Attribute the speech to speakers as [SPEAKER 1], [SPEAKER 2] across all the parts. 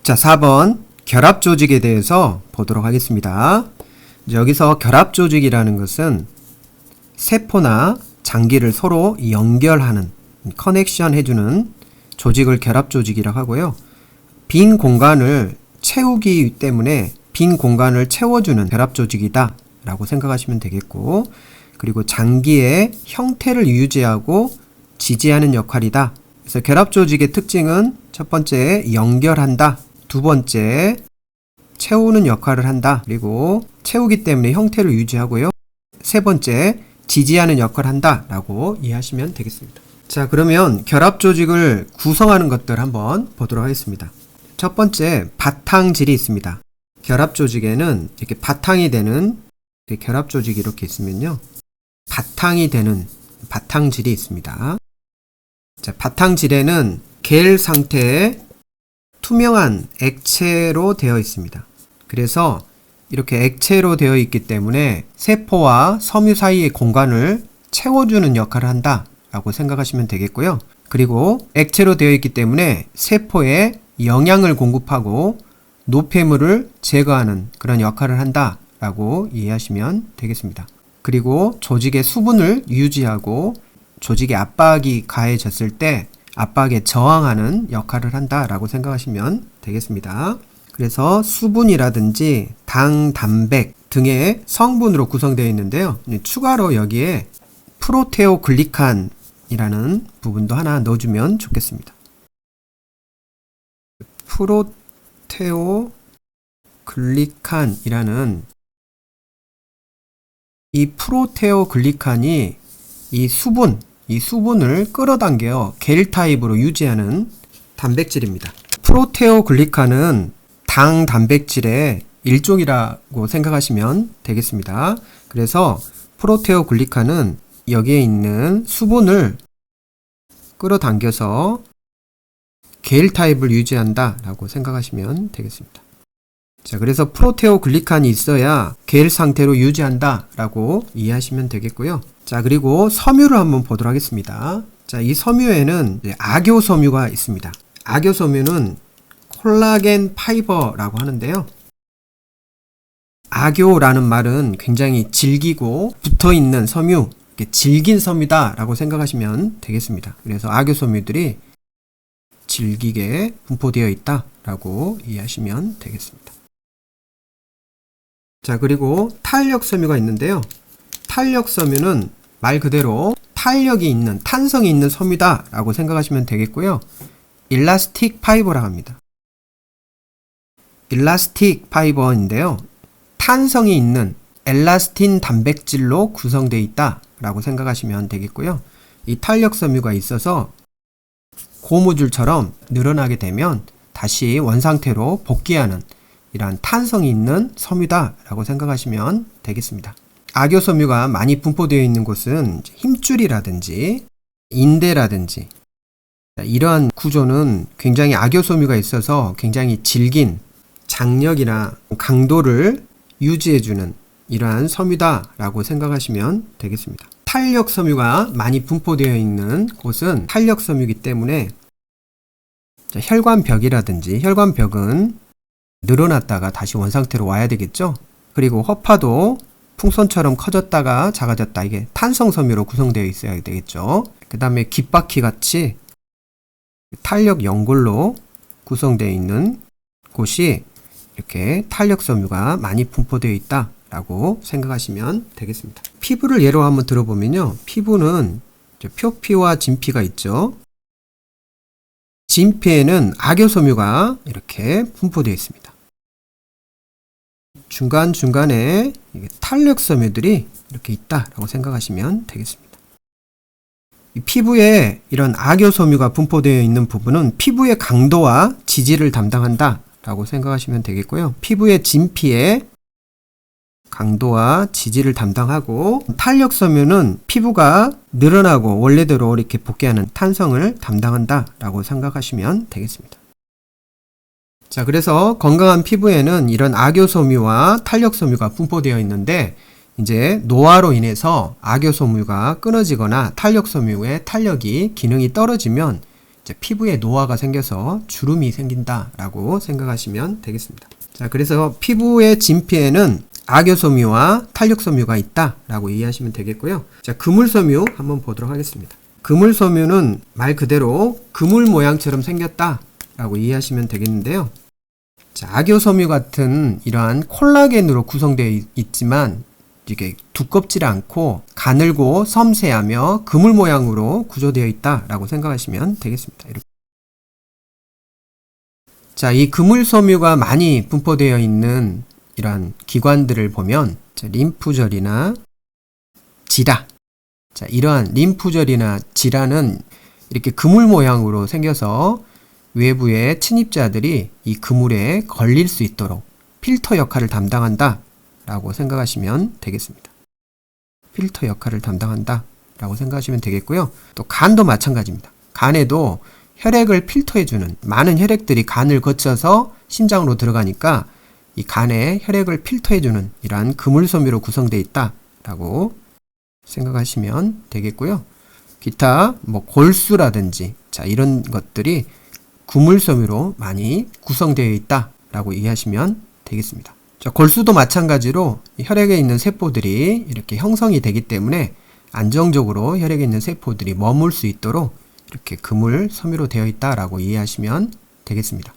[SPEAKER 1] 자, 4번 결합 조직에 대해서 보도록 하겠습니다. 여기서 결합 조직이라는 것은 세포나 장기를 서로 연결하는, 커넥션 해주는 조직을 결합 조직이라고 하고요. 빈 공간을 채우기 때문에 빈 공간을 채워주는 결합 조직이다 라고 생각하시면 되겠고, 그리고 장기의 형태를 유지하고 지지하는 역할이다. 그래서 결합 조직의 특징은 첫 번째, 연결한다. 두 번째, 채우는 역할을 한다. 그리고 채우기 때문에 형태를 유지하고요. 세 번째, 지지하는 역할을 한다 라고 이해하시면 되겠습니다. 자, 그러면 결합 조직을 구성하는 것들 한번 보도록 하겠습니다. 첫 번째, 바탕질이 있습니다. 결합 조직에는 이렇게 바탕이 되는 결합 조직이 이렇게 있으면요, 바탕이 되는 바탕질이 있습니다. 자, 바탕질에는 겔 상태의 투명한 액체로 되어 있습니다. 그래서 이렇게 액체로 되어 있기 때문에 세포와 섬유 사이의 공간을 채워주는 역할을 한다 라고 생각하시면 되겠고요. 그리고 액체로 되어 있기 때문에 세포에 영양을 공급하고 노폐물을 제거하는 그런 역할을 한다 라고 이해하시면 되겠습니다. 그리고 조직의 수분을 유지하고 조직에 압박이 가해졌을 때 압박에 저항하는 역할을 한다 라고 생각하시면 되겠습니다. 그래서 수분이라든지 당, 단백 등의 성분으로 구성되어 있는데요. 추가로 여기에 프로테오글리칸이라는 부분도 하나 넣어주면 좋겠습니다. 프로테오글리칸이라는 이 프로테오글리칸이 이 수분을 끌어당겨 겔 타입으로 유지하는 단백질입니다. 프로테오글리칸은 당 단백질의 일종이라고 생각하시면 되겠습니다. 그래서 프로테오글리칸은 여기에 있는 수분을 끌어당겨서 겔 타입을 유지한다 라고 생각하시면 되겠습니다. 자, 그래서 프로테오글리칸이 있어야 겔 상태로 유지한다 라고 이해하시면 되겠고요. 자, 그리고 섬유를 한번 보도록 하겠습니다. 자, 이 섬유에는 악효섬유가 있습니다. 악효섬유는 콜라겐 파이버라고 하는데요. 악효라는 말은 굉장히 질기고 붙어있는 섬유, 질긴 섬유다 라고 생각하시면 되겠습니다. 그래서 악효섬유들이 질기게 분포되어 있다 라고 이해하시면 되겠습니다. 자, 그리고 탄력섬유가 있는데요. 탄력섬유는 말 그대로 탄력이 있는, 탄성이 있는 섬유다 라고 생각하시면 되겠고요. 일라스틱 파이버라고 합니다. 일라스틱 파이버인데요. 탄성이 있는 엘라스틴 단백질로 구성되어 있다 라고 생각하시면 되겠고요. 이 탄력섬유가 있어서 고무줄처럼 늘어나게 되면 다시 원상태로 복귀하는 이러한 탄성이 있는 섬유다 라고 생각하시면 되겠습니다. 악효섬유가 많이 분포되어 있는 곳은 힘줄이라든지 인대라든지 이러한 구조는 굉장히 악효섬유가 있어서 굉장히 질긴 장력이나 강도를 유지해주는 이러한 섬유다 라고 생각하시면 되겠습니다. 탄력섬유가 많이 분포되어 있는 곳은 탄력섬유이기 때문에 혈관벽이라든지, 혈관벽은 늘어났다가 다시 원상태로 와야 되겠죠. 그리고 허파도 풍선처럼 커졌다가 작아졌다, 이게 탄성섬유로 구성되어 있어야 되겠죠. 그 다음에 귓바퀴 같이 탄력 연골로 구성되어 있는 곳이 이렇게 탄력섬유가 많이 분포되어 있다 라고 생각하시면 되겠습니다. 피부를 예로 한번 들어보면요, 피부는 표피와 진피가 있죠. 진피에는 악효섬유가 이렇게 분포되어 있습니다. 중간중간에 탄력섬유들이 이렇게 있다라고 생각하시면 되겠습니다. 이 피부에 이런 악효섬유가 분포되어 있는 부분은 피부의 강도와 지지를 담당한다 라고 생각하시면 되겠고요. 피부의 진피에 강도와 지지를 담당하고, 탄력섬유는 피부가 늘어나고 원래대로 이렇게 복귀하는 탄성을 담당한다 라고 생각하시면 되겠습니다. 자, 그래서 건강한 피부에는 이런 악효섬유와 탄력섬유가 분포되어 있는데, 이제 노화로 인해서 악효섬유가 끊어지거나 탄력섬유의 탄력이 기능이 떨어지면 이제 피부에 노화가 생겨서 주름이 생긴다라고 생각하시면 되겠습니다. 자, 그래서 피부의 진피에는 악효섬유와 탄력섬유가 있다라고 이해하시면 되겠고요. 자, 그물섬유 한번 보도록 하겠습니다. 그물섬유는 말 그대로 그물 모양처럼 생겼다라고 이해하시면 되겠는데요. 자, 악효섬유 같은 이러한 콜라겐으로 구성되어 있지만 이게 두껍지 않고 가늘고 섬세하며 그물 모양으로 구조되어 있다라고 생각하시면 되겠습니다. 이렇게. 자, 이 그물섬유가 많이 분포되어 있는 이러한 기관들을 보면 림프절이나 지라, 자, 이러한 림프절이나 지라는 이렇게 그물 모양으로 생겨서 외부의 침입자들이 이 그물에 걸릴 수 있도록 필터 역할을 담당한다 라고 생각하시면 되겠습니다. 필터 역할을 담당한다 라고 생각하시면 되겠고요. 또 간도 마찬가지입니다. 간에도 혈액을 필터해주는 많은 혈액들이 간을 거쳐서 심장으로 들어가니까 이 간에 혈액을 필터해주는 이러한 그물섬유로 구성되어 있다 라고 생각하시면 되겠고요. 기타 골수라든지 자, 이런 것들이 그물섬유로 많이 구성되어 있다 라고 이해하시면 되겠습니다. 자, 골수도 마찬가지로 혈액에 있는 세포들이 이렇게 형성이 되기 때문에 안정적으로 혈액에 있는 세포들이 머물 수 있도록 이렇게 그물섬유로 되어 있다라고 이해하시면 되겠습니다.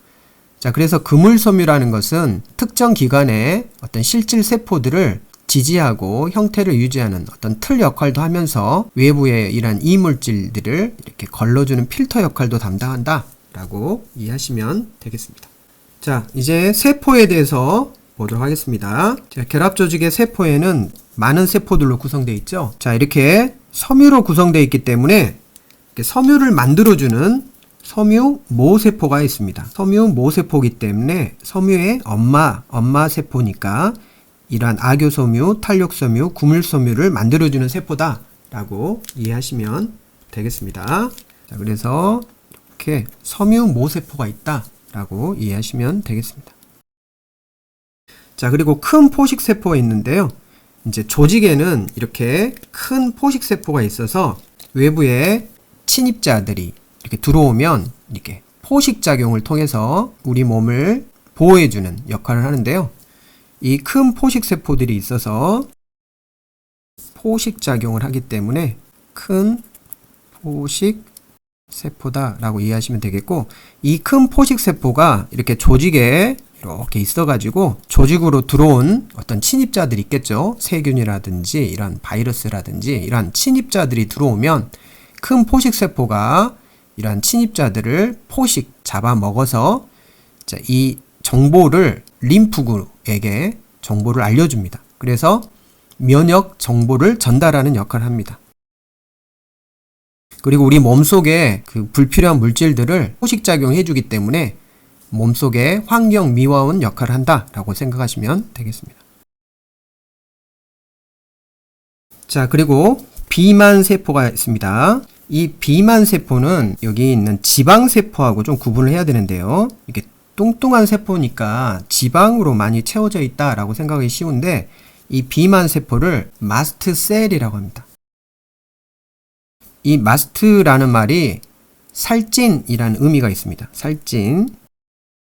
[SPEAKER 1] 자, 그래서 그물섬유라는 것은 특정 기관의 어떤 실질 세포들을 지지하고 형태를 유지하는 어떤 틀 역할도 하면서 외부의 이러한 이물질들을 이렇게 걸러주는 필터 역할도 담당한다 라고 이해하시면 되겠습니다. 자, 이제 세포에 대해서 보도록 하겠습니다. 자, 결합조직의 세포에는 많은 세포들로 구성되어 있죠. 자, 이렇게 섬유로 구성되어 있기 때문에 이렇게 섬유를 만들어주는 섬유 모세포가 있습니다. 섬유 모세포이기 때문에 섬유의 엄마 세포니까 이러한 악효섬유, 탄력섬유, 구물섬유를 만들어주는 세포다 라고 이해하시면 되겠습니다. 자, 그래서 이렇게 섬유 모세포가 있다 라고 이해하시면 되겠습니다. 자, 그리고 큰 포식세포가 있는데요. 이제 조직에는 이렇게 큰 포식세포가 있어서 외부의 침입자들이 이렇게 들어오면 이렇게 포식작용을 통해서 우리 몸을 보호해주는 역할을 하는데요. 이 큰 포식세포들이 있어서 포식작용을 하기 때문에 큰 포식세포다라고 이해하시면 되겠고, 이 큰 포식세포가 이렇게 조직에 이렇게 있어가지고 조직으로 들어온 어떤 침입자들이 있겠죠. 세균이라든지 이런 바이러스라든지 이런 침입자들이 들어오면 큰 포식세포가 이러한 침입자들을 잡아먹어서 이 정보를 림프구에게 정보를 알려줍니다. 그래서 면역 정보를 전달하는 역할을 합니다. 그리고 우리 몸속에 그 불필요한 물질들을 포식작용해 주기 때문에 몸속에 환경 미화원 역할을 한다라고 생각하시면 되겠습니다. 자, 그리고 비만세포가 있습니다. 이 비만세포는 여기 있는 지방세포하고 좀 구분을 해야 되는데요. 이게 뚱뚱한 세포니까 지방으로 많이 채워져 있다라고 생각하기 쉬운데, 이 비만세포를 마스트셀이라고 합니다. 이 마스트라는 말이 살찐이라는 의미가 있습니다. 살찐.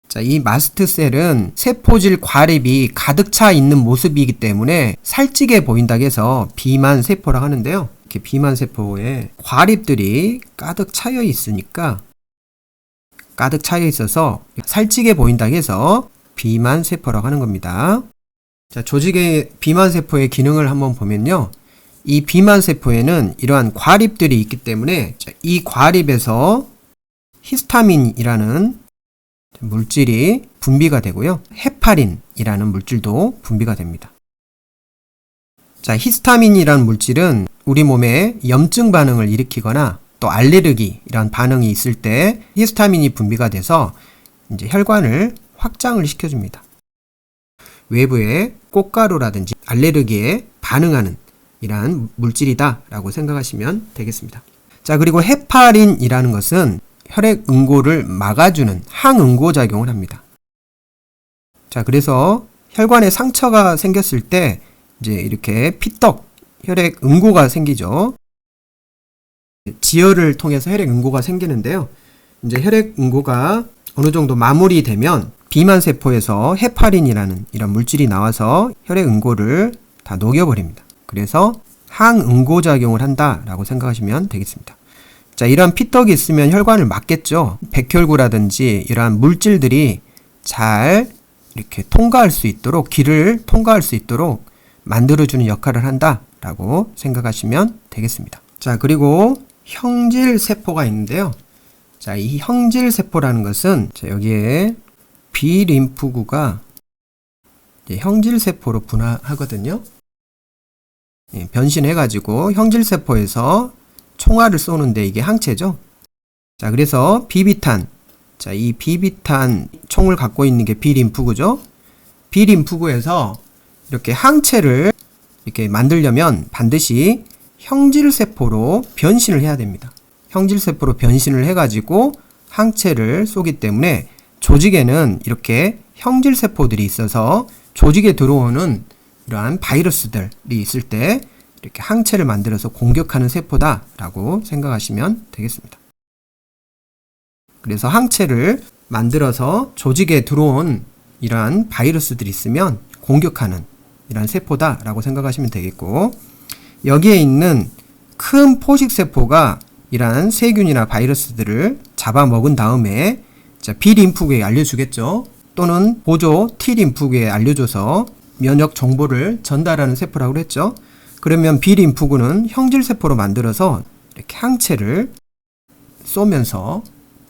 [SPEAKER 1] 자, 이 마스트셀은 세포질 과립이 가득 차 있는 모습이기 때문에 살찌게 보인다고 해서 비만세포라고 하는데요. 이렇게 비만세포에 과립들이 가득 차여 있으니까, 가득 차여 있어서 살찌게 보인다고 해서 비만세포라고 하는 겁니다. 자, 조직의 비만세포의 기능을 한번 보면요. 이 비만세포에는 이러한 과립들이 있기 때문에 이 과립에서 히스타민이라는 물질이 분비가 되고요. 헤파린이라는 물질도 분비가 됩니다. 자, 히스타민이라는 물질은 우리 몸에 염증 반응을 일으키거나 또 알레르기 이런 반응이 있을 때 히스타민이 분비가 돼서 이제 혈관을 확장을 시켜줍니다. 외부의 꽃가루라든지 알레르기에 반응하는 이러한 물질이다라고 생각하시면 되겠습니다. 자, 그리고 헤파린이라는 것은 혈액 응고를 막아주는 항응고 작용을 합니다. 자, 그래서 혈관에 상처가 생겼을 때 이제 이렇게 피떡 혈액 응고가 생기죠. 지혈을 통해서 혈액 응고가 생기는데요. 이제 혈액 응고가 어느 정도 마무리되면 비만 세포에서 헤파린이라는 이런 물질이 나와서 혈액 응고를 다 녹여버립니다. 그래서 항응고작용을 한다라고 생각하시면 되겠습니다. 자, 이러한 피떡이 있으면 혈관을 막겠죠. 백혈구라든지 이러한 물질들이 잘 이렇게 통과할 수 있도록, 길을 통과할 수 있도록 만들어주는 역할을 한다라고 생각하시면 되겠습니다. 자, 그리고 형질세포가 있는데요. 자, 이 형질세포라는 것은 자, 여기에 B림프구가 형질세포로 분화하거든요. 예, 변신해가지고 형질세포에서 총알을 쏘는데 이게 항체죠. 자, 그래서 비비탄. 자, 이 비비탄 총을 갖고 있는 게 B림프구죠. B림프구에서 이렇게 항체를 이렇게 만들려면 반드시 형질세포로 변신을 해야 됩니다. 형질세포로 변신을 해가지고 항체를 쏘기 때문에 조직에는 이렇게 형질세포들이 있어서 조직에 들어오는 이러한 바이러스들이 있을 때 이렇게 항체를 만들어서 공격하는 세포다라고 생각하시면 되겠습니다. 그래서 항체를 만들어서 조직에 들어온 이러한 바이러스들이 있으면 공격하는 이러한 세포다라고 생각하시면 되겠고, 여기에 있는 큰 포식세포가 이러한 세균이나 바이러스들을 잡아먹은 다음에 B림프구에 알려주겠죠. 또는 보조 T림프구에 알려줘서 면역 정보를 전달하는 세포라고 했죠. 그러면 B림프구는 형질세포로 만들어서 이렇게 항체를 쏘면서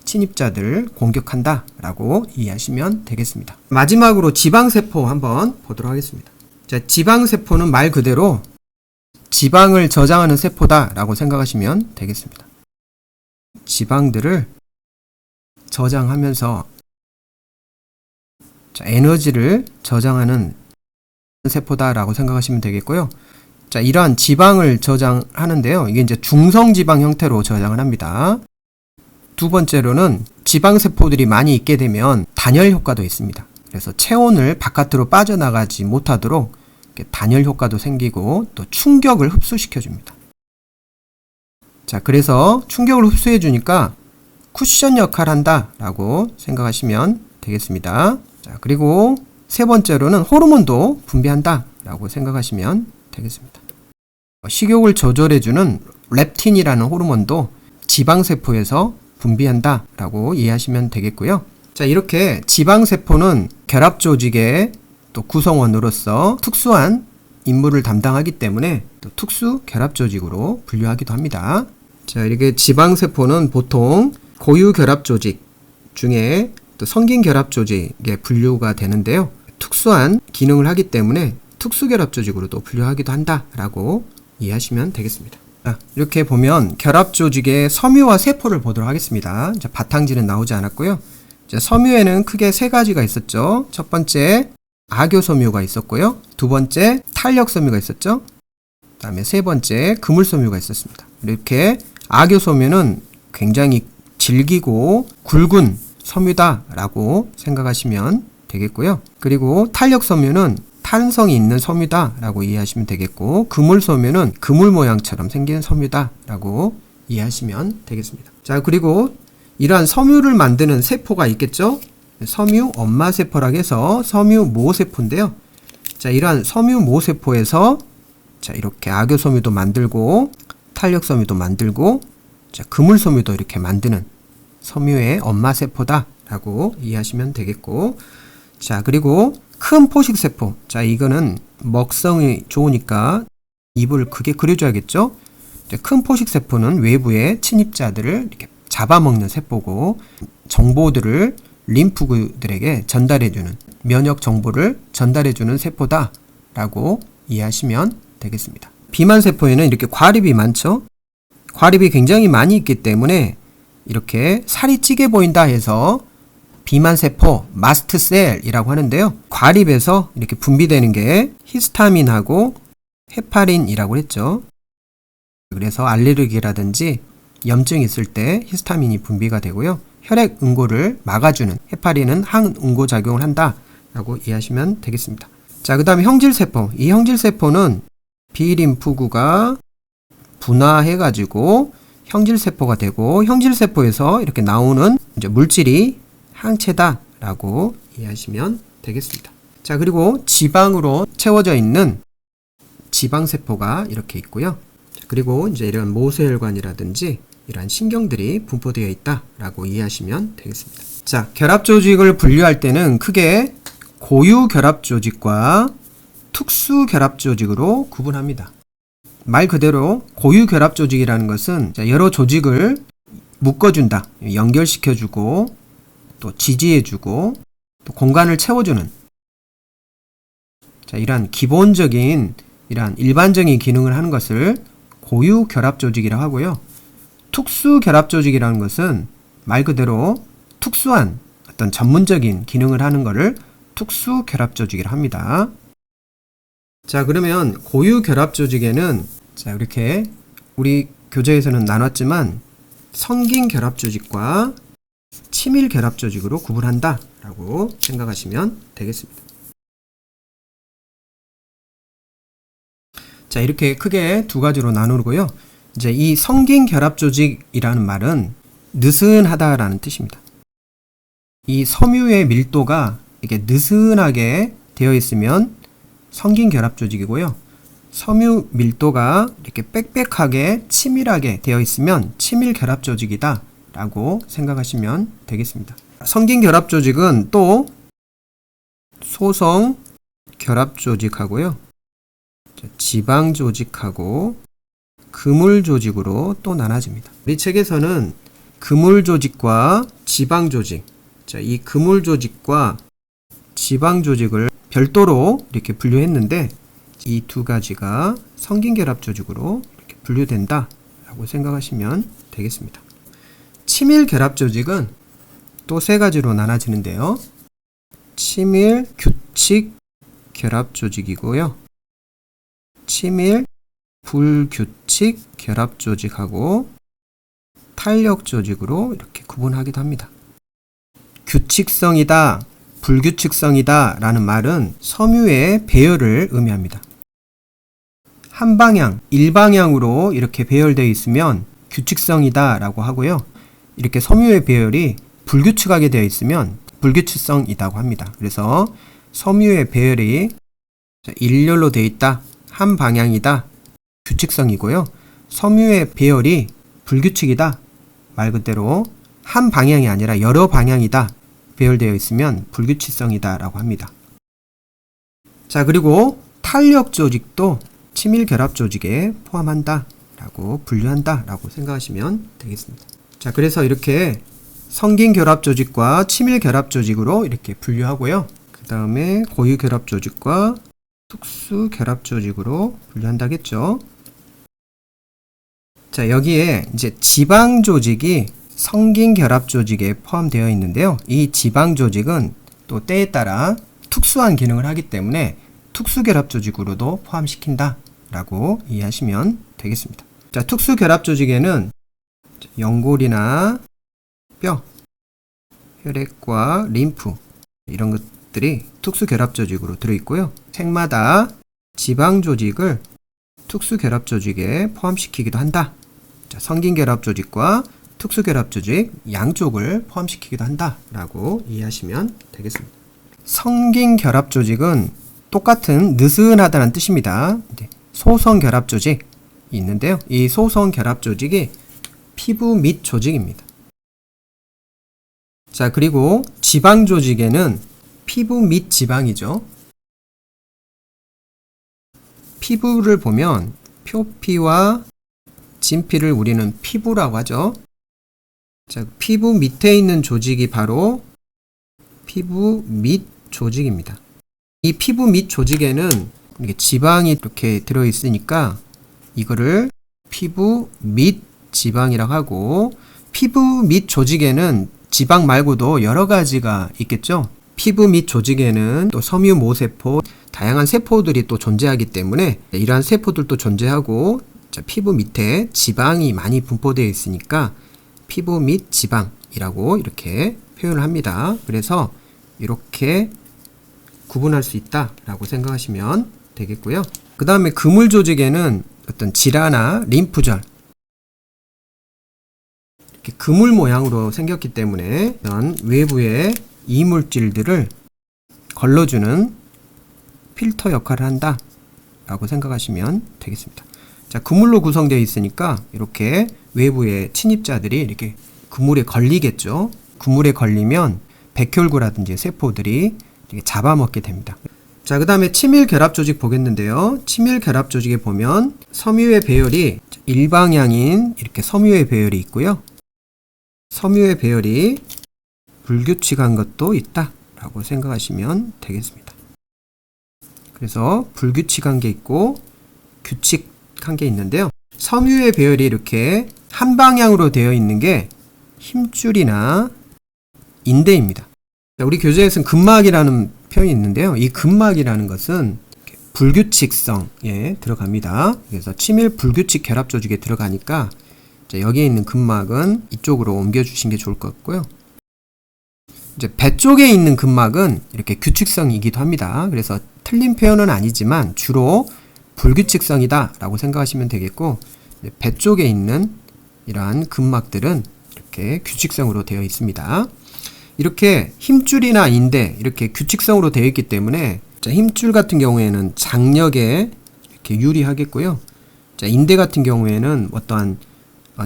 [SPEAKER 1] 침입자들을 공격한다 라고 이해하시면 되겠습니다. 마지막으로 지방세포 한번 보도록 하겠습니다. 자, 지방세포는 말 그대로 지방을 저장하는 세포다 라고 생각하시면 되겠습니다. 지방들을 저장하면서 자, 에너지를 저장하는 세포다 라고 생각하시면 되겠고요. 자, 이러한 지방을 저장하는데요. 이게 이제 중성지방 형태로 저장을 합니다. 두 번째로는 지방세포들이 많이 있게 되면 단열 효과도 있습니다. 그래서 체온을 바깥으로 빠져나가지 못하도록 단열 효과도 생기고 또 충격을 흡수시켜 줍니다. 자, 그래서 충격을 흡수해 주니까 쿠션 역할을 한다 라고 생각하시면 되겠습니다. 자, 그리고 세 번째로는 호르몬도 분비한다 라고 생각하시면 되겠습니다. 식욕을 조절해 주는 렙틴이라는 호르몬도 지방세포에서 분비한다 라고 이해하시면 되겠고요. 자, 이렇게 지방세포는 결합조직의 또 구성원으로서 특수한 임무를 담당하기 때문에 또 특수 결합조직으로 분류하기도 합니다. 자, 이렇게 지방세포는 보통 고유결합조직 중에 또 성긴결합조직에 분류가 되는데요. 특수한 기능을 하기 때문에 특수결합조직으로도 분류하기도 한다라고 이해하시면 되겠습니다. 자, 이렇게 보면 결합조직의 섬유와 세포를 보도록 하겠습니다. 자, 바탕지는 나오지 않았고요. 자, 섬유에는 크게 세 가지가 있었죠. 첫 번째 악효섬유가 있었고요. 두 번째 탄력섬유가 있었죠. 그 다음에 세 번째 그물섬유가 있었습니다. 이렇게 악효섬유는 굉장히 질기고 굵은 섬유다라고 생각하시면 되겠고요. 그리고 탄력섬유는 탄성이 있는 섬유다라고 이해하시면 되겠고, 그물섬유는 그물 모양처럼 생긴 섬유다라고 이해하시면 되겠습니다. 자, 그리고 이러한 섬유를 만드는 세포가 있겠죠. 섬유 엄마세포라고 해서 섬유 모세포인데요. 자, 이러한 섬유 모세포에서 자, 이렇게 악효섬유도 만들고 탄력섬유도 만들고 자, 그물섬유도 이렇게 만드는 섬유의 엄마세포다라고 이해하시면 되겠고, 자, 그리고 큰 포식세포. 자, 이거는 먹성이 좋으니까 입을 크게 그려줘야겠죠. 자, 큰 포식세포는 외부의 침입자들을 이렇게 잡아먹는 세포고, 정보들을 림프구들에게 전달해주는, 면역 정보를 전달해주는 세포다라고 이해하시면 되겠습니다. 비만세포에는 이렇게 과립이 많죠. 과립이 굉장히 많이 있기 때문에 이렇게 살이 찌게 보인다 해서 비만세포, 마스트셀이라고 하는데요. 과립에서 이렇게 분비되는 게 히스타민하고 헤파린이라고 했죠. 그래서 알레르기라든지 염증이 있을 때 히스타민이 분비가 되고요. 혈액 응고를 막아주는 헤파린은 항응고 작용을 한다라고 이해하시면 되겠습니다. 자, 그 다음에 형질세포. 이 형질세포는 B림프구가 분화해가지고 형질세포가 되고, 형질세포에서 이렇게 나오는 이제 물질이 항체다라고 이해하시면 되겠습니다. 자, 그리고 지방으로 채워져 있는 지방세포가 이렇게 있고요. 그리고 이제 이런 모세혈관이라든지 이러한 신경들이 분포되어 있다라고 이해하시면 되겠습니다. 자, 결합조직을 분류할 때는 크게 고유결합조직과 특수결합조직으로 구분합니다. 말 그대로 고유결합조직이라는 것은 여러 조직을 묶어준다, 연결시켜주고 또 지지해주고 또 공간을 채워주는 이러한 기본적인 이러한 일반적인 기능을 하는 것을 고유결합조직이라고 하고요. 특수결합조직이라는 것은 말 그대로 특수한 어떤 전문적인 기능을 하는 것을 특수결합조직이라고 합니다. 자, 그러면 고유결합조직에는 자, 이렇게 우리 교재에서는 나눴지만 성긴결합조직과 친밀결합조직으로 구분한다 라고 생각하시면 되겠습니다. 자, 이렇게 크게 두 가지로 나누고요. 이제 이 성긴결합조직이라는 말은 느슨하다라는 뜻입니다. 이 섬유의 밀도가 이렇게 느슨하게 되어 있으면 성긴결합조직이고요. 섬유 밀도가 이렇게 빽빽하게 치밀하게 되어 있으면 친밀결합조직이다 라고 생각하시면 되겠습니다. 성긴결합조직은 또 소성결합조직하고요, 지방조직하고 그물조직으로 또 나눠집니다. 우리 책에서는 그물조직과 지방조직, 자, 이 그물조직과 지방조직을 별도로 이렇게 분류했는데 이 두 가지가 성긴결합조직으로 이렇게 분류된다 라고 생각하시면 되겠습니다. 친밀결합조직은 또 세 가지로 나눠지는데요. 친밀 규칙 결합조직이고요, 친밀 불규칙 결합조직하고 탄력조직으로 이렇게 구분하기도 합니다. 규칙성이다, 불규칙성이다 라는 말은 섬유의 배열을 의미합니다. 한 방향, 일방향으로 이렇게 배열되어 있으면 규칙성이다 라고 하고요. 이렇게 섬유의 배열이 불규칙하게 되어 있으면 불규칙성이라고 합니다. 그래서 섬유의 배열이 일렬로 되어 있다, 한 방향이다, 규칙성이고요. 섬유의 배열이 불규칙이다, 말 그대로 한 방향이 아니라 여러 방향이다, 배열되어 있으면 불규칙성이다 라고 합니다. 자, 그리고 탄력조직도 친밀결합조직에 포함한다 라고 분류한다 라고 생각하시면 되겠습니다. 자, 그래서 이렇게 성긴결합조직과 친밀결합조직으로 이렇게 분류하고요. 그 다음에 고유결합조직과 특수결합조직으로 분류한다겠죠. 자, 여기에 이제 지방조직이 성긴결합조직에 포함되어 있는데요. 이 지방조직은 또 때에 따라 특수한 기능을 하기 때문에 특수결합조직으로도 포함시킨다 라고 이해하시면 되겠습니다. 자, 특수결합조직에는 연골이나 뼈, 혈액과 림프 이런 것들이 특수결합조직으로 들어있고요. 책마다 지방조직을 특수결합조직에 포함시키기도 한다. 자, 성긴결합조직과 특수결합조직 양쪽을 포함시키기도 한다 라고 이해하시면 되겠습니다. 성긴결합조직은 똑같은 느슨하다는 뜻입니다. 소성결합조직이 있는데요. 이 소성결합조직이 피부 밑 조직입니다. 자, 그리고 지방조직에는 피부 밑 지방이죠. 피부를 보면 표피와 진피를 우리는 피부라고 하죠. 자, 피부 밑에 있는 조직이 바로 피부 밑 조직입니다. 이 피부 밑 조직에는 이렇게 지방이 이렇게 들어있으니까 이거를 피부 밑 지방이라고 하고, 피부 밑 조직에는 지방 말고도 여러 가지가 있겠죠. 피부 밑 조직에는 또 섬유 모세포, 다양한 세포들이 또 존재하기 때문에 이러한 세포들도 존재하고, 자, 피부 밑에 지방이 많이 분포되어 있으니까 피부 밑 지방이라고 이렇게 표현을 합니다. 그래서 이렇게 구분할 수 있다라고 생각하시면 되겠고요. 그 다음에 그물 조직에는 어떤 질화나 림프절, 이렇게 그물 모양으로 생겼기 때문에 이런 외부의 이물질들을 걸러주는 필터 역할을 한다 라고 생각하시면 되겠습니다. 자, 그물로 구성되어 있으니까 이렇게 외부의 침입자들이 이렇게 그물에 걸리겠죠. 그물에 걸리면 백혈구라든지 세포들이 이렇게 잡아먹게 됩니다. 자, 그 다음에 치밀 결합 조직 보겠는데요. 치밀 결합 조직에 보면 섬유의 배열이 일방향인 이렇게 섬유의 배열이 있고요. 섬유의 배열이 불규칙한 것도 있다 라고 생각하시면 되겠습니다. 그래서 불규칙한 게 있고 규칙한 게 있는데요. 섬유의 배열이 이렇게 한 방향으로 되어 있는 게 힘줄이나 인대입니다. 우리 교재에서는 근막이라는 표현이 있는데요. 이 근막이라는 것은 불규칙성에 들어갑니다. 그래서 치밀 불규칙 결합 조직에 들어가니까 여기에 있는 근막은 이쪽으로 옮겨주신 게 좋을 것 같고요. 이제 배 쪽에 있는 근막은 이렇게 규칙성이기도 합니다. 그래서 틀린 표현은 아니지만 주로 불규칙성이다 라고 생각하시면 되겠고, 배 쪽에 있는 이러한 근막들은 이렇게 규칙성으로 되어 있습니다. 이렇게 힘줄이나 인대 이렇게 규칙성으로 되어 있기 때문에 힘줄 같은 경우에는 장력에 이렇게 유리하겠고요. 인대 같은 경우에는 어떠한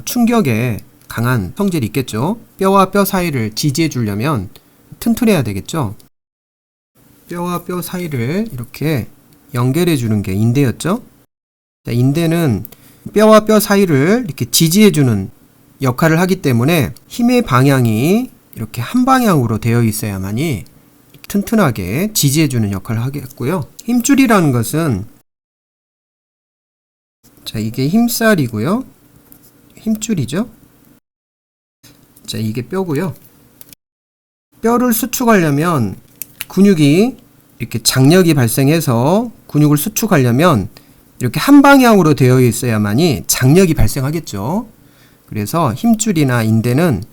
[SPEAKER 1] 충격에 강한 성질이 있겠죠. 뼈와 뼈 사이를 지지해 주려면 튼튼해야 되겠죠. 뼈와 뼈 사이를 이렇게 연결해 주는 게 인대였죠. 인대는 뼈와 뼈 사이를 이렇게 지지해 주는 역할을 하기 때문에 힘의 방향이 이렇게 한 방향으로 되어 있어야만이 튼튼하게 지지해 주는 역할을 하겠고요. 힘줄이라는 것은 이게 힘살이고요. 힘줄이죠. 이게 뼈고요. 뼈를 수축하려면 근육이 이렇게 장력이 발생해서 근육을 수축하려면 이렇게 한 방향으로 되어 있어야만이 장력이 발생하겠죠. 그래서 힘줄이나 인대는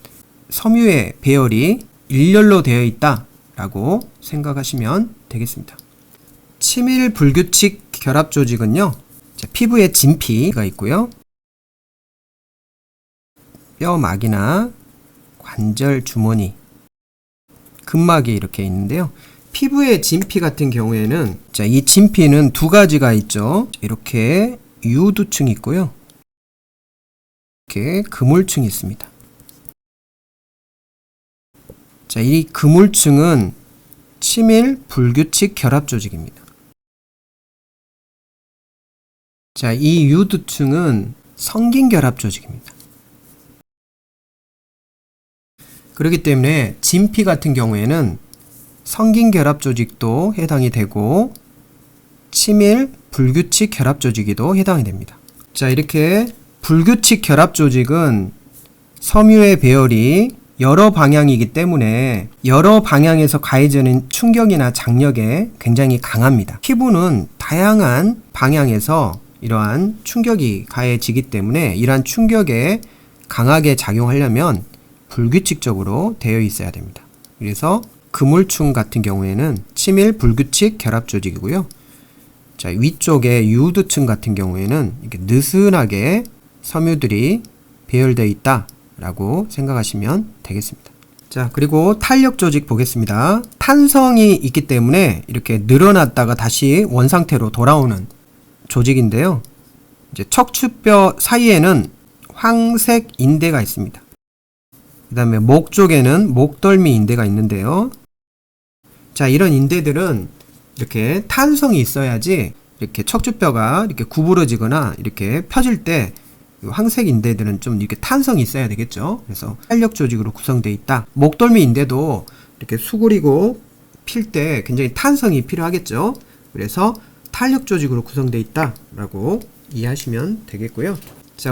[SPEAKER 1] 섬유의 배열이 일렬로 되어 있다 라고 생각하시면 되겠습니다. 치밀 불규칙 결합 조직은요, 피부에 진피가 있고요. 뼈막이나 관절 주머니, 근막이 이렇게 있는데요. 피부의 진피 같은 경우에는 이 진피는 두 가지가 있죠. 이렇게 유두층이 있고요. 이렇게 그물층이 있습니다. 이 그물층은 치밀 불규칙 결합 조직입니다. 이 유두층은 성긴 결합 조직입니다. 그렇기 때문에 진피 같은 경우에는 성긴 결합 조직도 해당이 되고 치밀 불규칙 결합 조직에도 해당이 됩니다. 이렇게 불규칙 결합 조직은 섬유의 배열이 여러 방향이기 때문에 여러 방향에서 가해지는 충격이나 장력에 굉장히 강합니다. 피부는 다양한 방향에서 이러한 충격이 가해지기 때문에 이러한 충격에 강하게 작용하려면 불규칙적으로 되어 있어야 됩니다. 그래서 그물층 같은 경우에는 치밀 불규칙 결합 조직이고요. 위쪽에 유두층 같은 경우에는 이렇게 느슨하게 섬유들이 배열되어 있다 라고 생각하시면 되겠습니다. 그리고 탄력 조직 보겠습니다. 탄성이 있기 때문에 이렇게 늘어났다가 다시 원상태로 돌아오는 조직인데요. 척추뼈 사이에는 황색 인대가 있습니다. 그 다음에 목 쪽에는 목덜미 인대가 있는데요. 이런 인대들은 이렇게 탄성이 있어야지 이렇게 척추뼈가 이렇게 구부러지거나 이렇게 펴질 때 황색 인대들은 좀 이렇게 탄성이 있어야 되겠죠. 그래서 탄력 조직으로 구성되어 있다. 목덜미 인대도 이렇게 수그리고 필 때 굉장히 탄성이 필요하겠죠. 그래서 탄력 조직으로 구성되어 있다 라고 이해하시면 되겠고요.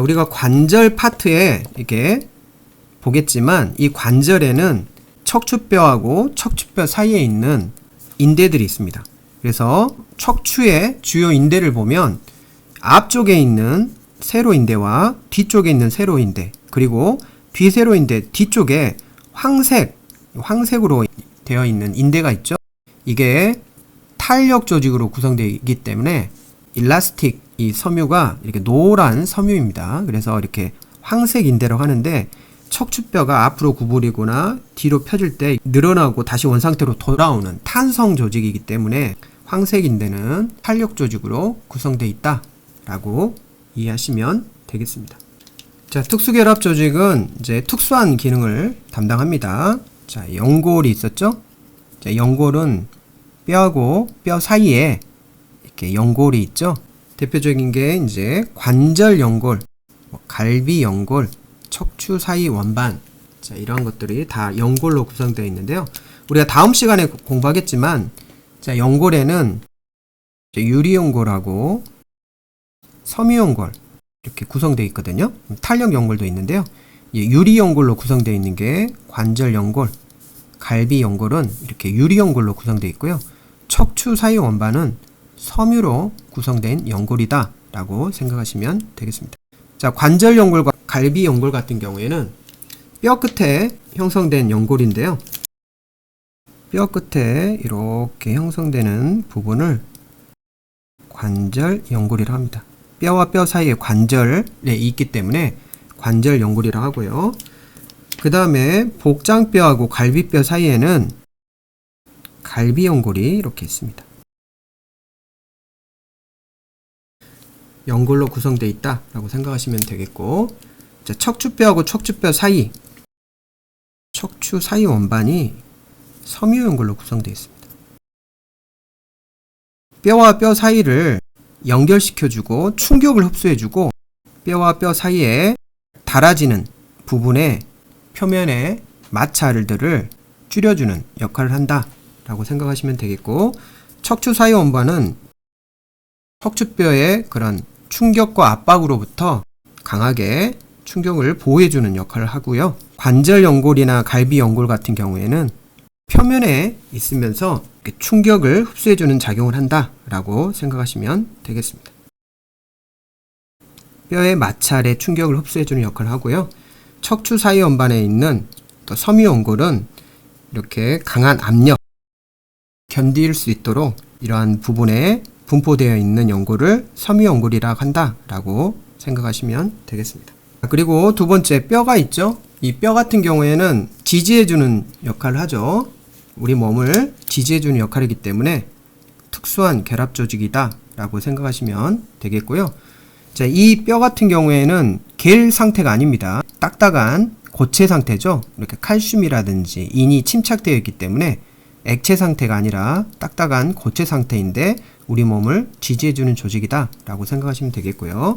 [SPEAKER 1] 우리가 관절 파트에 이렇게 보겠지만 이 관절에는 척추뼈하고 척추뼈 사이에 있는 인대들이 있습니다. 그래서 척추의 주요 인대를 보면 앞쪽에 있는 세로인대와 뒤쪽에 있는 세로인대, 그리고 뒤세로인대 뒤쪽에 황색으로 되어 있는 인대가 있죠. 이게 탄력 조직으로 구성되어 있기 때문에 일라스틱 이 섬유가 이렇게 노란 섬유입니다. 그래서 이렇게 황색 인대라고 하는데 척추뼈가 앞으로 구부리거나 뒤로 펴질 때 늘어나고 다시 원상태로 돌아오는 탄성 조직이기 때문에 황색인대는 탄력 조직으로 구성되어 있다라고 이해하시면 되겠습니다. 자, 특수결합 조직은 이제 특수한 기능을 담당합니다. 자, 연골이 있었죠? 자, 연골은 뼈하고 뼈 사이에 이렇게 연골이 있죠? 대표적인 게 이제 관절 연골, 갈비 연골, 척추 사이 원반. 자, 이런 것들이 다 연골로 구성되어 있는데요. 우리가 다음 시간에 공부하겠지만, 자, 연골에는 유리연골하고 섬유연골 이렇게 구성되어 있거든요. 탄력연골도 있는데요. 유리연골로 구성되어 있는 게 관절연골, 갈비연골은 이렇게 유리연골로 구성되어 있고요. 척추 사이 원반은 섬유로 구성된 연골이다 라고 생각하시면 되겠습니다. 자, 관절연골과 갈비연골 같은 경우에는 뼈 끝에 형성된 연골인데요. 뼈 끝에 이렇게 형성되는 부분을 관절연골이라고 합니다. 뼈와 뼈 사이에 관절에 있기 때문에 관절연골이라고 하고요. 그 다음에 복장뼈하고 갈비뼈 사이에는 갈비연골이 이렇게 있습니다. 연골로 구성되어 있다라고 생각하시면 되겠고, 자, 척추뼈하고 척추뼈 사이, 척추 사이 원반이 섬유연골로 구성되어 있습니다. 뼈와 뼈 사이를 연결시켜주고 충격을 흡수해주고 뼈와 뼈 사이에 닳아지는 부분의 표면의 마찰들을 줄여주는 역할을 한다라고 생각하시면 되겠고, 척추 사이 원반은 척추뼈의 그런 충격과 압박으로부터 강하게 충격을 보호해주는 역할을 하고요. 관절연골이나 갈비연골 같은 경우에는 표면에 있으면서 충격을 흡수해주는 작용을 한다라고 생각하시면 되겠습니다. 뼈의 마찰에 충격을 흡수해주는 역할을 하고요. 척추 사이 원반에 있는 또 섬유연골은 이렇게 강한 압력, 견딜 수 있도록 이러한 부분에 분포되어 있는 연골을 섬유연골이라고 한다라고 생각하시면 되겠습니다. 그리고 두 번째, 뼈가 있죠. 이 뼈 같은 경우에는 지지해주는 역할을 하죠. 우리 몸을 지지해주는 역할이기 때문에 특수한 결합 조직이다 라고 생각하시면 되겠고요. 자, 이 뼈 같은 경우에는 겔 상태가 아닙니다. 딱딱한 고체 상태죠. 이렇게 칼슘이라든지 인이 침착되어 있기 때문에 액체 상태가 아니라 딱딱한 고체 상태인데 우리 몸을 지지해주는 조직이다 라고 생각하시면 되겠고요.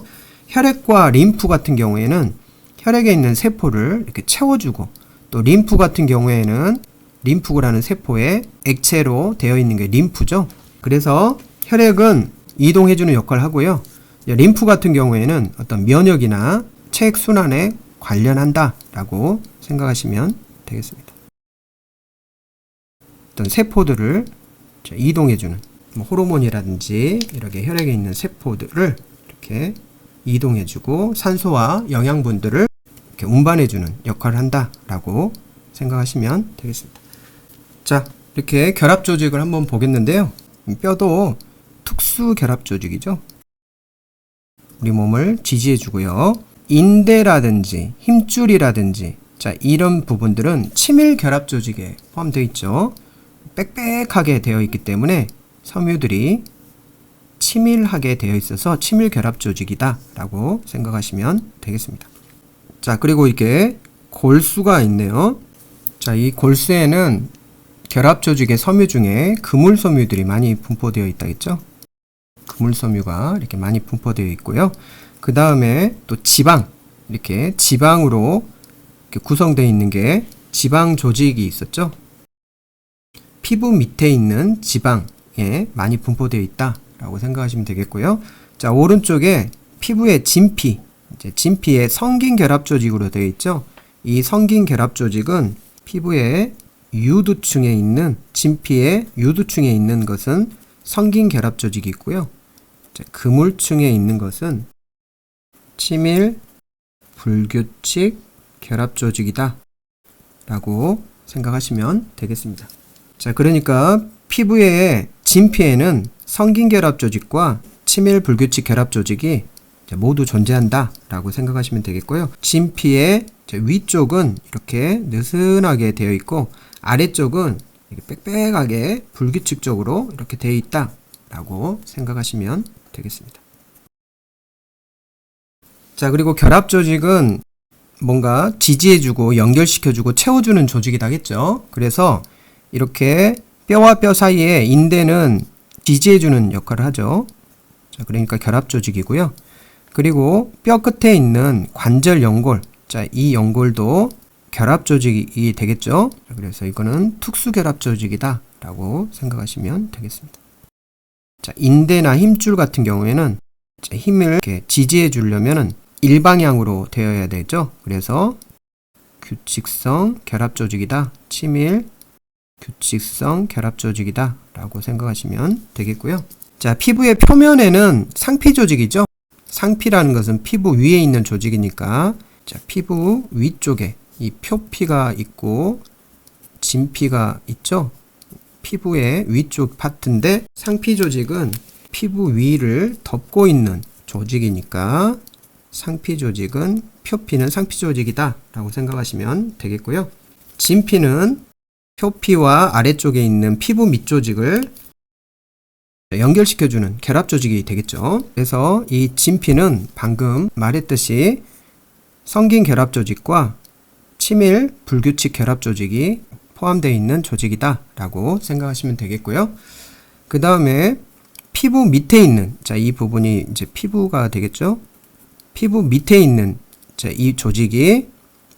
[SPEAKER 1] 혈액과 림프 같은 경우에는 혈액에 있는 세포를 이렇게 채워주고, 또 림프 같은 경우에는 림프구라는 세포에 액체로 되어 있는 게 림프죠. 그래서 혈액은 이동해주는 역할을 하고요. 림프 같은 경우에는 어떤 면역이나 체액순환에 관련한다 라고 생각하시면 되겠습니다. 어떤 세포들을 이동해주는 호르몬이라든지 이렇게 혈액에 있는 세포들을 이렇게 이동해주고 산소와 영양분들을 이렇게 운반해주는 역할을 한다라고 생각하시면 되겠습니다. 자, 이렇게 결합 조직을 한번 보겠는데요. 뼈도 특수 결합 조직이죠. 우리 몸을 지지해주고요. 인대라든지 힘줄이라든지, 자, 이런 부분들은 치밀 결합 조직에 포함되어 있죠. 빽빽하게 되어 있기 때문에 섬유들이 치밀하게 되어 있어서 치밀 결합 조직이다 라고 생각하시면 되겠습니다. 자, 그리고 이게 골수가 있네요. 자, 이 골수에는 결합 조직의 섬유 중에 그물 섬유들이 많이 분포되어 있다 했죠. 그물 섬유가 이렇게 많이 분포되어 있고요. 그 다음에 또 지방, 이렇게 지방으로 이렇게 구성되어 있는 게 지방 조직이 있었죠. 피부 밑에 있는 지방에 많이 분포되어 있다 라고 생각하시면 되겠고요. 자, 오른쪽에 피부의 진피, 이제 진피의 성긴 결합 조직으로 되어 있죠. 이 성긴 결합 조직은 피부의 유두층에 있는, 진피의 유두층에 있는 것은 성긴 결합 조직이 있고요. 자, 그물층에 있는 것은 치밀 불규칙 결합 조직이다 라고 생각하시면 되겠습니다. 자, 그러니까 피부의 진피에는 성긴 결합 조직과 치밀 불규칙 결합 조직이 모두 존재한다 라고 생각하시면 되겠고요. 진피의 자, 위쪽은 이렇게 느슨하게 되어 있고 아래쪽은 이렇게 빽빽하게 불규칙적으로 이렇게 되어 있다 라고 생각하시면 되겠습니다. 자, 그리고 결합 조직은 뭔가 지지해주고 연결시켜주고 채워주는 조직이다겠죠. 그래서 이렇게 뼈와 뼈 사이에 인대는 지지해주는 역할을 하죠. 자, 그러니까 결합 조직이고요. 그리고 뼈 끝에 있는 관절 연골, 자, 이 연골도 결합 조직이 되겠죠. 자, 그래서 이거는 특수 결합 조직이다 라고 생각하시면 되겠습니다. 자, 인대나 힘줄 같은 경우에는 자, 힘을 이렇게 지지해 주려면은 일방향으로 되어야 되죠. 그래서 규칙성 결합 조직이다. 치밀 규칙성 결합 조직이다 라고 생각하시면 되겠고요. 자, 피부의 표면에는 상피 조직이죠. 상피라는 것은 피부 위에 있는 조직이니까 자, 피부 위쪽에 이 표피가 있고 진피가 있죠. 피부의 위쪽 파트인데 상피 조직은 피부 위를 덮고 있는 조직이니까 상피 조직은 표피는 상피 조직이다 라고 생각하시면 되겠고요. 진피는 표피와 아래쪽에 있는 피부 밑조직을 연결시켜주는 결합 조직이 되겠죠. 그래서 이 진피는 방금 말했듯이 성긴 결합 조직과 치밀 불규칙 결합 조직이 포함되어 있는 조직이다 라고 생각하시면 되겠고요. 그 다음에 피부 밑에 있는 자, 이 부분이 이제 피부가 되겠죠. 피부 밑에 있는 자, 이 조직이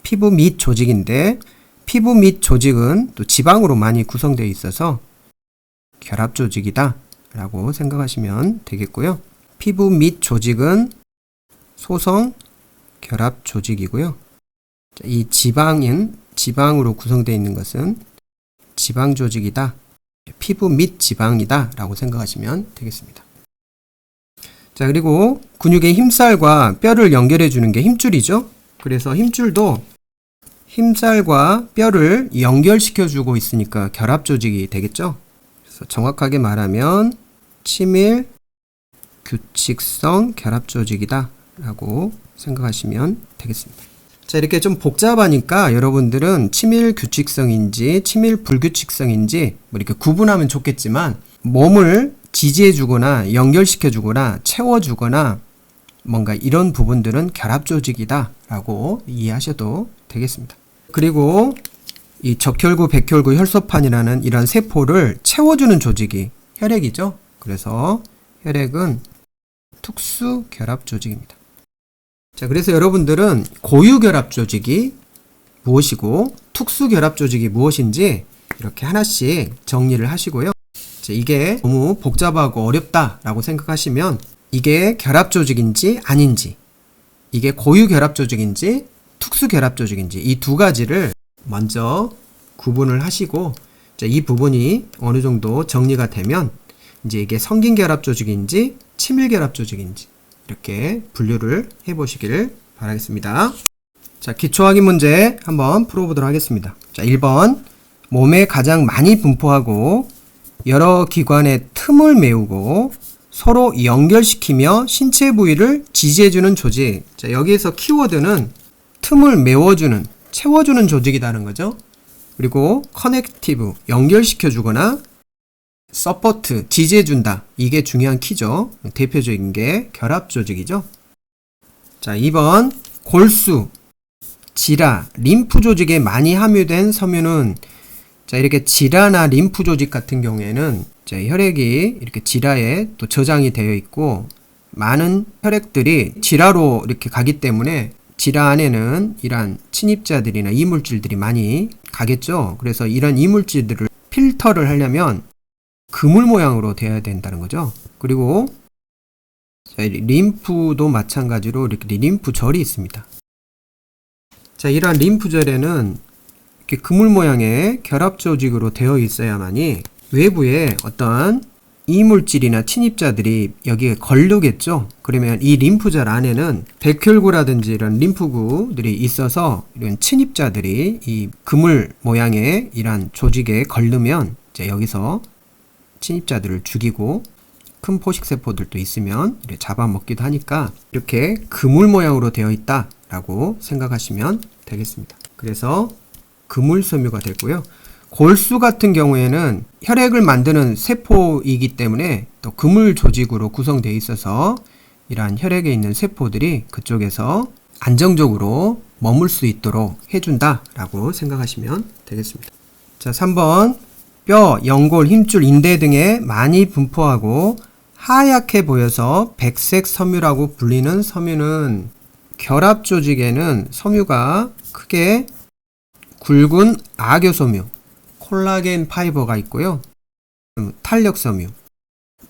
[SPEAKER 1] 피부 밑 조직인데 피부 밑 조직은 또 지방으로 많이 구성되어 있어서 결합 조직이다 라고 생각하시면 되겠고요. 피부 밑 조직은 소성 결합 조직이고요. 자, 이 지방으로 구성되어 있는 것은 지방 조직이다. 피부 밑 지방이다 라고 생각하시면 되겠습니다. 자, 그리고 근육의 힘살과 뼈를 연결해 주는 게 힘줄이죠. 그래서 힘줄도 힘살과 뼈를 연결시켜 주고 있으니까 결합 조직이 되겠죠. 그래서 정확하게 말하면 치밀 규칙성 결합 조직이다 라고 생각하시면 되겠습니다. 자, 이렇게 좀 복잡하니까 여러분들은 치밀 규칙성인지 치밀 불규칙성인지 뭐 이렇게 구분하면 좋겠지만 몸을 지지해 주거나 연결시켜 주거나 채워 주거나 뭔가 이런 부분들은 결합 조직이다 라고 이해하셔도 되겠습니다. 그리고 이 적혈구, 백혈구, 혈소판이라는 이런 세포를 채워주는 조직이 혈액이죠. 그래서 혈액은 특수 결합 조직입니다. 자, 그래서 여러분들은 고유 결합 조직이 무엇이고 특수 결합 조직이 무엇인지 이렇게 하나씩 정리를 하시고요. 자, 이게 너무 복잡하고 어렵다라고 생각하시면 이게 결합 조직인지 아닌지, 이게 고유 결합 조직인지 특수 결합 조직인지 이 두 가지를 먼저 구분을 하시고 자, 이 부분이 어느 정도 정리가 되면 이제 이게 성긴 결합 조직인지 치밀 결합 조직인지 이렇게 분류를 해보시길 바라겠습니다. 자, 기초 확인 문제 한번 풀어보도록 하겠습니다. 자, 1번 몸에 가장 많이 분포하고 여러 기관의 틈을 메우고 서로 연결시키며 신체 부위를 지지해주는 조직. 자, 여기에서 키워드는 틈을 메워주는, 채워주는 조직이라는 거죠. 그리고 커넥티브, 연결시켜주거나 서포트, 지지해준다. 이게 중요한 키죠. 대표적인 게 결합 조직이죠. 자, 2번 골수, 지라, 림프 조직에 많이 함유된 섬유는 자, 이렇게 지라나 림프 조직 같은 경우에는 자, 혈액이 이렇게 지라에 또 저장이 되어 있고 많은 혈액들이 지라로 이렇게 가기 때문에 지라 안에는 이러한 침입자들이나 이물질들이 많이 가겠죠. 그래서 이런 이물질들을 필터를 하려면 그물 모양으로 되어야 된다는 거죠. 그리고 자, 림프도 마찬가지로 이렇게 림프절이 있습니다. 자, 이러한 림프절에는 이렇게 그물 모양의 결합 조직으로 되어 있어야만이 외부에 어떠한 이물질이나 침입자들이 여기에 걸르겠죠. 그러면 이 림프절 안에는 백혈구라든지 이런 림프구들이 있어서 이런 침입자들이 이 그물 모양의 이러한 조직에 걸르면 이제 여기서 침입자들을 죽이고 큰 포식세포들도 있으면 잡아먹기도 하니까 이렇게 그물 모양으로 되어 있다라고 생각하시면 되겠습니다. 그래서 그물섬유가 되고요. 골수 같은 경우에는 혈액을 만드는 세포이기 때문에 또 그물 조직으로 구성되어 있어서 이러한 혈액에 있는 세포들이 그쪽에서 안정적으로 머물 수 있도록 해준다 라고 생각하시면 되겠습니다. 자, 3번 뼈, 연골, 힘줄, 인대 등에 많이 분포하고 하얗게 보여서 백색 섬유라고 불리는 섬유는 결합 조직에는 섬유가 크게 굵은 아교섬유, 콜라겐 파이버가 있고요. 탄력섬유,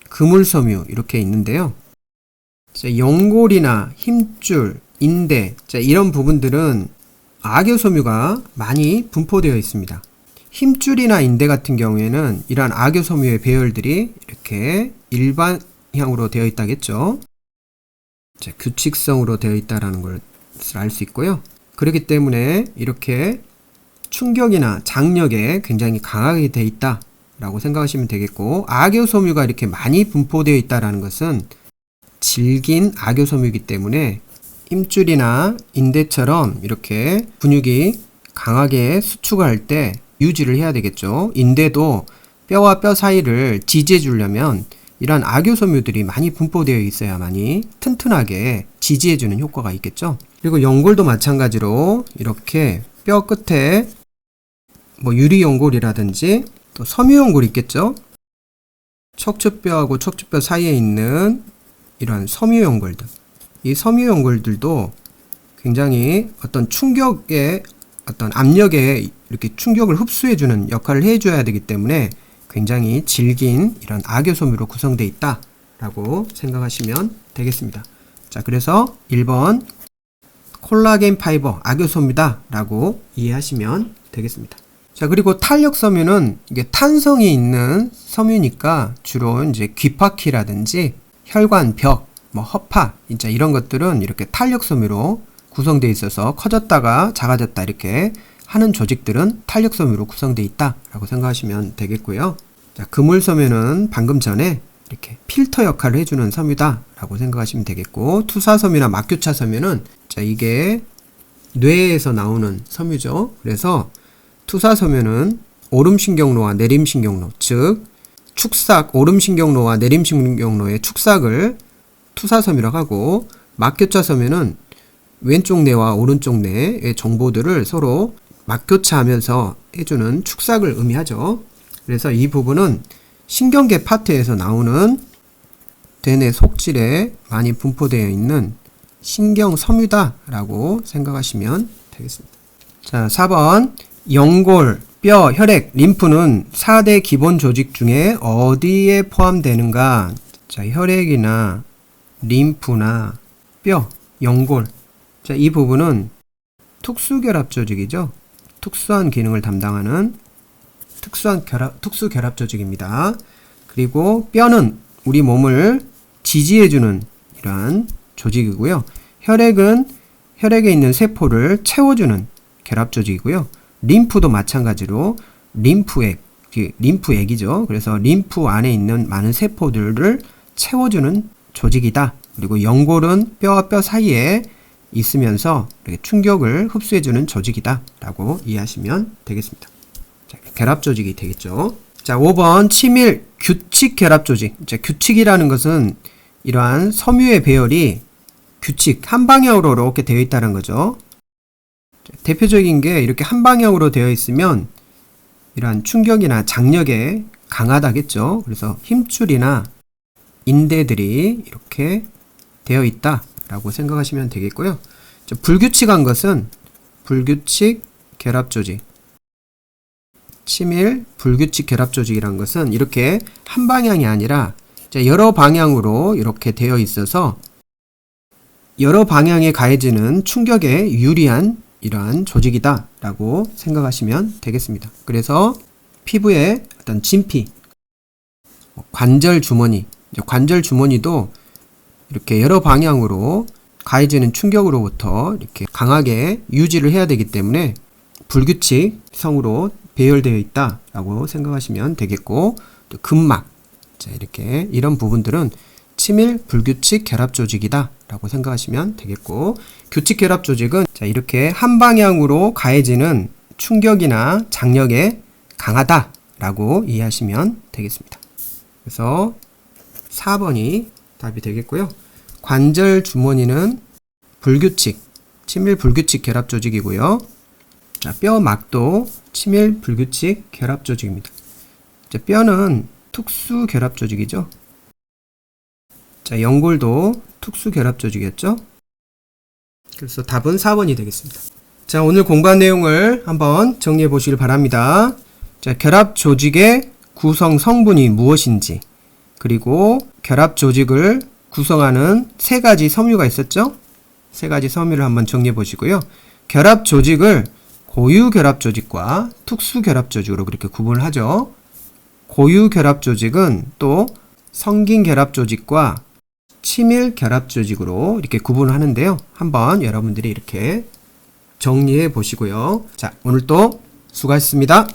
[SPEAKER 1] 그물섬유 이렇게 있는데요. 연골이나 힘줄, 인대 이런 부분들은 아교섬유가 많이 분포되어 있습니다. 힘줄이나 인대 같은 경우에는 이러한 아교섬유의 배열들이 이렇게 일반형으로 되어 있다겠죠. 규칙성으로 되어 있다는 것을 알 수 있고요. 그렇기 때문에 이렇게 충격이나 장력에 굉장히 강하게 되어 있다 라고 생각하시면 되겠고, 아교섬유가 이렇게 많이 분포되어 있다는 것은 질긴 아교섬유이기 때문에 힘줄이나 인대처럼 이렇게 근육이 강하게 수축을 할 때 유지를 해야 되겠죠. 인대도 뼈와 뼈 사이를 지지해 주려면 이러한 아교섬유들이 많이 분포되어 있어야만이 튼튼하게 지지해 주는 효과가 있겠죠. 그리고 연골도 마찬가지로 이렇게 뼈 끝에 유리연골이라든지 또 섬유연골이 있겠죠. 척추뼈하고 척추뼈 사이에 있는 이러한 섬유연골들, 이 섬유연골들도 굉장히 어떤 충격에, 어떤 압력에 이렇게 충격을 흡수해주는 역할을 해줘야 되기 때문에 굉장히 질긴 이런 아교섬유로 구성되어 있다 라고 생각하시면 되겠습니다. 자, 그래서 1번 콜라겐 파이버 아교섬유다 라고 이해하시면 되겠습니다. 자, 그리고 탄력섬유는 이게 탄성이 있는 섬유니까 주로 이제 귀파키라든지 혈관 벽, 허파, 이런 것들은 이렇게 탄력섬유로 구성되어 있어서 커졌다가 작아졌다 이렇게 하는 조직들은 탄력섬유로 구성되어 있다 라고 생각하시면 되겠고요. 자, 그물섬유는 방금 전에 이렇게 필터 역할을 해주는 섬유다 라고 생각하시면 되겠고, 투사섬유나 막교차섬유는 이게 뇌에서 나오는 섬유죠. 그래서 투사섬유는 오름신경로와 내림신경로, 즉 축삭, 오름신경로와 내림신경로의 축삭을 투사섬유라고 하고, 막교차섬유는 왼쪽 뇌와 오른쪽 뇌의 정보들을 서로 막교차하면서 해주는 축삭을 의미하죠. 그래서 이 부분은 신경계 파트에서 나오는 대뇌 속질에 많이 분포되어 있는 신경섬유다 라고 생각하시면 되겠습니다. 자, 4번 연골, 뼈, 혈액, 림프는 4대 기본 조직 중에 어디에 포함되는가? 자, 혈액이나 림프나 뼈, 연골, 자, 이 부분은 특수결합 조직이죠. 특수한 기능을 담당하는 특수결합 조직입니다. 그리고 뼈는 우리 몸을 지지해주는 이러한 조직이고요. 혈액은 혈액에 있는 세포를 채워주는 결합 조직이고요. 림프도 마찬가지로 림프액이죠. 그래서 림프 안에 있는 많은 세포들을 채워주는 조직이다. 그리고 연골은 뼈와 뼈 사이에 있으면서 이렇게 충격을 흡수해주는 조직이다 라고 이해하시면 되겠습니다. 자, 결합 조직이 되겠죠. 자, 5번 치밀 규칙 결합 조직. 자, 규칙이라는 것은 이러한 섬유의 배열이 규칙 한 방향으로 이렇게 되어 있다는 거죠. 자, 대표적인 게 이렇게 한 방향으로 되어 있으면 이러한 충격이나 장력에 강하다겠죠. 그래서 힘줄이나 인대들이 이렇게 되어 있다 라고 생각하시면 되겠고요. 불규칙한 것은 불규칙 결합 조직, 치밀 불규칙 결합 조직이란 것은 이렇게 한 방향이 아니라 여러 방향으로 이렇게 되어 있어서 여러 방향에 가해지는 충격에 유리한 이러한 조직이다 라고 생각하시면 되겠습니다. 그래서 피부의 어떤 진피, 관절 주머니, 관절 주머니도 이렇게 여러 방향으로 가해지는 충격으로부터 이렇게 강하게 유지를 해야 되기 때문에 불규칙성으로 배열되어 있다라고 생각하시면 되겠고, 또 근막, 자, 이렇게 이런 부분들은 치밀 불규칙 결합 조직이다라고 생각하시면 되겠고, 규칙 결합 조직은 자, 이렇게 한 방향으로 가해지는 충격이나 장력에 강하다라고 이해하시면 되겠습니다. 그래서 4번이 답이 되겠고요. 관절 주머니는 불규칙, 치밀 불규칙 결합 조직이고요. 자, 뼈막도 치밀 불규칙 결합 조직입니다. 자, 뼈는 특수 결합 조직이죠. 자, 연골도 특수 결합 조직이었죠. 그래서 답은 4번이 되겠습니다. 자, 오늘 공부한 내용을 한번 정리해 보시길 바랍니다. 자, 결합 조직의 구성 성분이 무엇인지, 그리고 결합 조직을 구성하는 세 가지 섬유가 있었죠? 세 가지 섬유를 한번 정리해 보시고요. 결합 조직을 고유 결합 조직과 특수 결합 조직으로 그렇게 구분을 하죠. 고유 결합 조직은 또 성긴 결합 조직과 치밀 결합 조직으로 이렇게 구분을 하는데요. 한번 여러분들이 이렇게 정리해 보시고요. 자, 오늘 또 수고하셨습니다.